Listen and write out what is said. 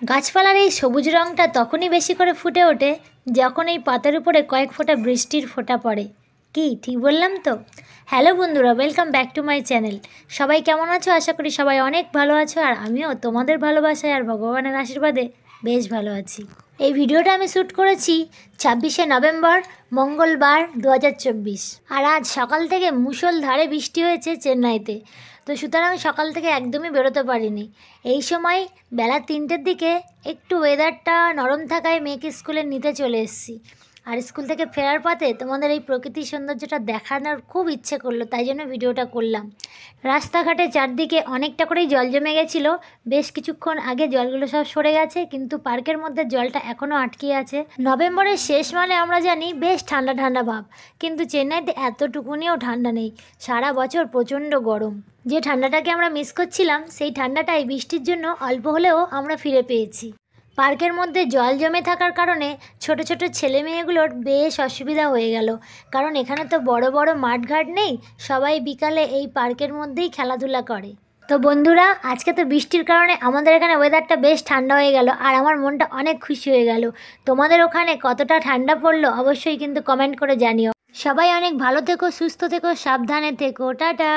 গাছপালার এই সবুজ রঙটা তখনই বেশি করে ফুটে ওঠে যখন এই পাতার উপরে কয়েক ফোঁটা বৃষ্টির ফোঁটা পড়ে। কি ঠিক বললাম তো? হ্যালো বন্ধুরা, welcome back to my channel. সবাই কেমন আছো? আশা করি সবাই অনেক ভালো আছো, আর আমিও তোমাদের ভালোবাসায় আর ভগবানের আশীর্বাদে বেশ ভালো আছি। এই ভিডিওটা আমি শ্যুট করেছি 26শে নভেম্বর মঙ্গলবার 2024, আর আজ সকাল থেকে মুষলধারে বৃষ্টি হয়েছে চেন্নাইতে। তো সুতরাং সকাল থেকে একদমই বেরোতে পারিনি। এই সময় বেলা 3টের দিকে একটু ওয়েদারটা নরম থাকায় মেয়েকে স্কুলে নিতে চলে এসেছি। আর স্কুল থেকে ফেরার পথে তোমাদের এই প্রকৃতির সৌন্দর্যটা দেখানোর খুব ইচ্ছে করলো, তাই জন্য ভিডিওটা করলাম। রাস্তাঘাটে চারদিকে অনেকটা করেই জল জমে গেছিলো। বেশ কিছুক্ষণ আগে জলগুলো সব সরে গেছে, কিন্তু পার্কের মধ্যে জলটা এখনও আটকে আছে। নভেম্বরের শেষ মানে আমরা জানি বেশ ঠান্ডা ঠান্ডা ভাব, কিন্তু চেন্নাইতে এতটুকুনিও ঠান্ডা নেই। সারা বছর প্রচণ্ড গরম। যে ঠান্ডাটাকে আমরা মিস করছিলাম, সেই ঠান্ডাটাই বৃষ্টির জন্য অল্প হলেও আমরা ফিরে পেয়েছি। পার্কের মধ্যে জল জমে থাকার কারণে ছোট ছোট ছেলে মেয়েগুলোর বেশ অসুবিধা হয়ে গেল, কারণ এখানে তো বড় বড় মাঠঘাট নেই। সবাই বিকালে এই পার্কের মধ্যেই খেলাধুলা করে। তো বন্ধুরা, আজকে তো বৃষ্টির কারণে আমাদের এখানে ওয়েদারটা বেশ ঠান্ডা হয়ে গেল, আর আমার মনটা অনেক খুশি হয়ে গেল। তোমাদের ওখানে কতটা ঠান্ডা পড়লো অবশ্যই কিন্তু কমেন্ট করে জানিও। সবাই অনেক ভালো থেকো, সুস্থ থেকো, সাবধানে থেকো। টাটা।